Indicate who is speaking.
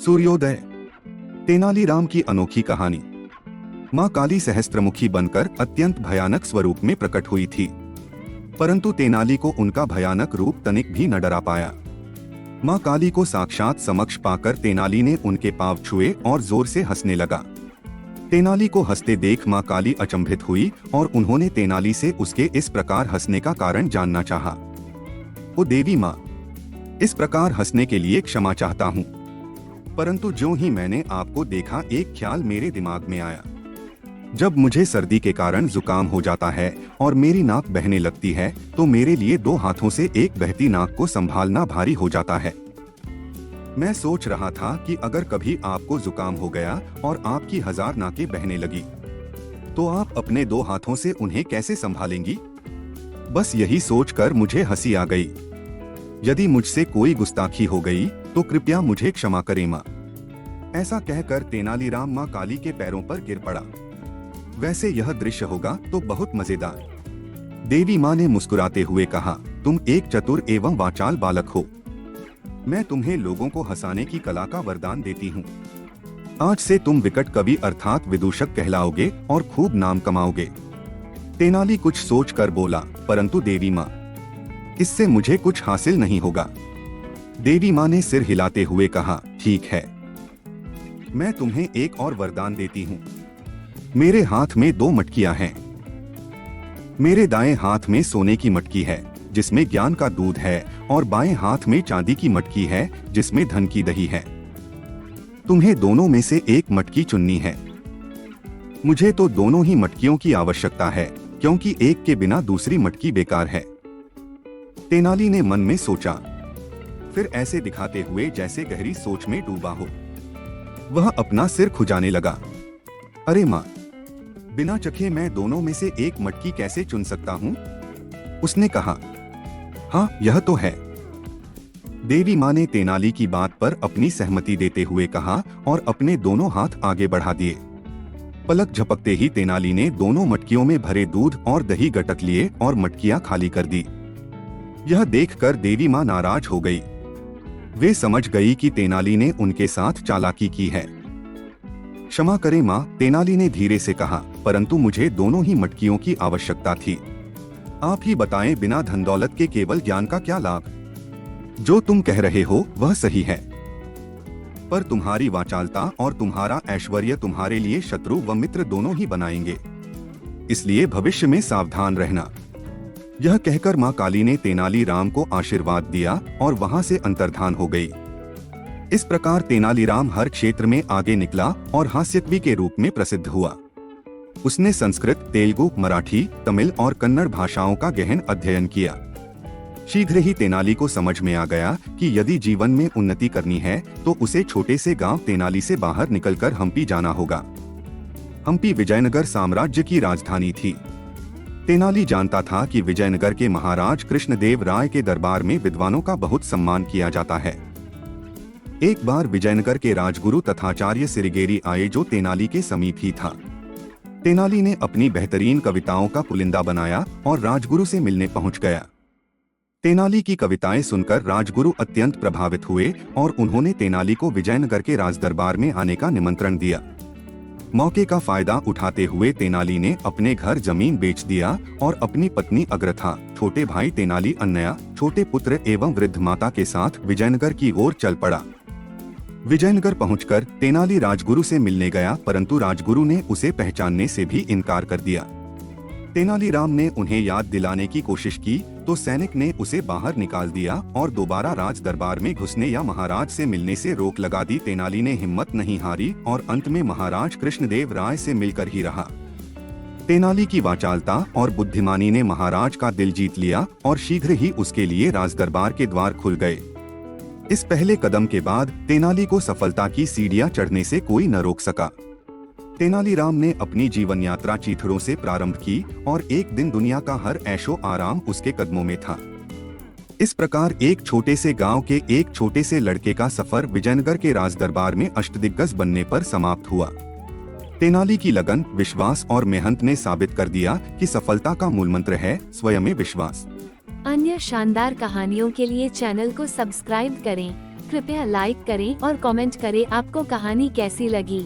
Speaker 1: सूर्योदय। तेनालीराम की अनोखी कहानी। माँ काली सहस्त्रमुखी बनकर अत्यंत भयानक स्वरूप में प्रकट हुई थी, परंतु तेनाली को उनका भयानक रूप तनिक भी न डरा पाया। माँ काली को साक्षात समक्ष पाकर तेनाली ने उनके पांव छुए और जोर से हंसने लगा। तेनाली को हंसते देख माँ काली अचंभित हुई और उन्होंने तेनाली से उसके इस प्रकार हंसने का कारण जानना चाहा। ओ देवी माँ, इस प्रकार हंसने के लिए क्षमा चाहता हूँ, परंतु ज्यों ही मैंने आपको देखा एक ख्याल मेरे दिमाग में आया। जब मुझे सर्दी के कारण जुकाम हो जाता है और मेरी नाक बहने लगती है तो मेरे लिए दो हाथों से एक बहती नाक को संभालना भारी हो जाता है। मैं सोच रहा था कि अगर कभी आपको जुकाम हो गया और आपकी 1000 नाकें बहने लगी तो आप अपने दो हाथों से उन्हें कैसे संभालेंगी। बस यही सोचकर मुझे हंसी आ गई। यदि मुझसे कोई गुस्ताखी हो गई तो कृपया मुझे क्षमा करें माँ। ऐसा कहकर तेनालीराम माँ काली के पैरों पर गिर पड़ा। वैसे यह दृश्य होगा तो बहुत मजेदार। देवी माँ ने मुस्कुराते हुए कहा, तुम एक चतुर एवं वाचाल बालक हो। मैं तुम्हें लोगों को हंसाने की कला का वरदान देती हूँ। आज से तुम विकट कवि अर्थात विदूषक कहलाओगे और खूब नाम कमाओगे। तेनाली कुछ सोचकर बोला, परंतु देवी माँ, इससे मुझे कुछ हासिल नहीं होगा। देवी माँ ने सिर हिलाते हुए कहा, ठीक है, मैं तुम्हें एक और वरदान देती हूँ। मेरे हाथ में 2 मटकियां हैं। मेरे दाएं हाथ में सोने की मटकी है जिसमें ज्ञान का दूध है और बाएं हाथ में चांदी की मटकी है जिसमें धन की दही है। तुम्हें दोनों में से एक मटकी चुननी है। मुझे तो दोनों ही मटकियों की आवश्यकता है क्योंकि एक के बिना दूसरी मटकी बेकार है। तेनाली ने मन में सोचा, फिर ऐसे दिखाते हुए जैसे गहरी सोच में डूबा हो वह अपना सिर खुजाने लगा। अरे माँ, बिना चखे मैं दोनों में से एक मटकी कैसे चुन सकता हूँ? उसने कहा, हाँ यह तो है। देवी माँ ने तेनाली की बात पर अपनी सहमति देते हुए कहा और अपने दोनों हाथ आगे बढ़ा दिए। पलक झपकते ही तेनाली ने दोनों मटकियों में भरे दूध और दही गटक लिए और मटकियां खाली कर दी। यह देखकर देवी माँ नाराज हो गई। वे समझ गई कि तेनाली ने उनके साथ चालाकी की है। क्षमा करें माँ, तेनाली ने धीरे से कहा, परंतु मुझे दोनों ही मटकियों की आवश्यकता थी। आप ही बताएं, बिना धन दौलत के केवल ज्ञान का क्या लाभ? जो तुम कह रहे हो वह सही है, पर तुम्हारी वाचालता और तुम्हारा ऐश्वर्य तुम्हारे लिए शत्रु व मित्र दोनों ही बनाएंगे, इसलिए भविष्य में सावधान रहना। यह कहकर माँ काली ने तेनालीराम को आशीर्वाद दिया और वहां से अंतर्धान हो गई। इस प्रकार तेनालीराम हर क्षेत्र में आगे निकला और हास्यकवि के रूप में प्रसिद्ध हुआ। उसने संस्कृत, तेलुगु, मराठी, तमिल और कन्नड़ भाषाओं का गहन अध्ययन किया। शीघ्र ही तेनाली को समझ में आ गया कि यदि जीवन में उन्नति करनी है तो उसे छोटे से गांव तेनाली से बाहर निकलकर हम्पी जाना होगा। हम्पी विजयनगर साम्राज्य की राजधानी थी। तेनाली जानता था कि विजयनगर के महाराज कृष्णदेव राय के दरबार में विद्वानों का बहुत सम्मान किया जाता है। एक बार विजयनगर के राजगुरु तथाचार्य सिरिगेरी आए जो तेनाली के समीप ही था। तेनाली ने अपनी बेहतरीन कविताओं का पुलिंदा बनाया और राजगुरु से मिलने पहुंच गया। तेनाली की कविताएं सुनकर राजगुरु अत्यंत प्रभावित हुए और उन्होंने तेनाली को विजयनगर के राजदरबार में आने का निमंत्रण दिया। मौके का फायदा उठाते हुए तेनाली ने अपने घर जमीन बेच दिया और अपनी पत्नी अग्रथा, छोटे भाई तेनाली अन्नया, छोटे पुत्र एवं वृद्ध माता के साथ विजयनगर की ओर चल पड़ा। विजयनगर पहुंचकर तेनाली राजगुरु से मिलने गया, परंतु राजगुरु ने उसे पहचानने से भी इनकार कर दिया। तेनालीराम ने उन्हें याद दिलाने की कोशिश की तो सैनिक ने उसे बाहर निकाल दिया और दोबारा राज दरबार में घुसने या महाराज से मिलने से रोक लगा दी। तेनाली ने हिम्मत नहीं हारी और अंत में महाराज कृष्णदेव राय से मिलकर ही रहा। तेनाली की वाचालता और बुद्धिमानी ने महाराज का दिल जीत लिया और शीघ्र ही उसके लिए राज दरबार के द्वार खुल गए। इस पहले कदम के बाद तेनाली को सफलता की सीढ़ियां चढ़ने से कोई न रोक सका। तेनालीराम ने अपनी जीवन यात्रा चीथड़ों से प्रारंभ की और एक दिन दुनिया का हर ऐशो आराम उसके कदमों में था। इस प्रकार एक छोटे से गांव के एक छोटे से लड़के का सफर विजयनगर के राजदरबार में अष्टदिग्गज बनने पर समाप्त हुआ। तेनाली की लगन, विश्वास और मेहनत ने साबित कर दिया कि सफलता का मूल मंत्र है स्वयं में विश्वास।
Speaker 2: अन्य शानदार कहानियों के लिए चैनल को सब्सक्राइब करें। कृपया लाइक करें और कमेंट करें आपको कहानी कैसी लगी।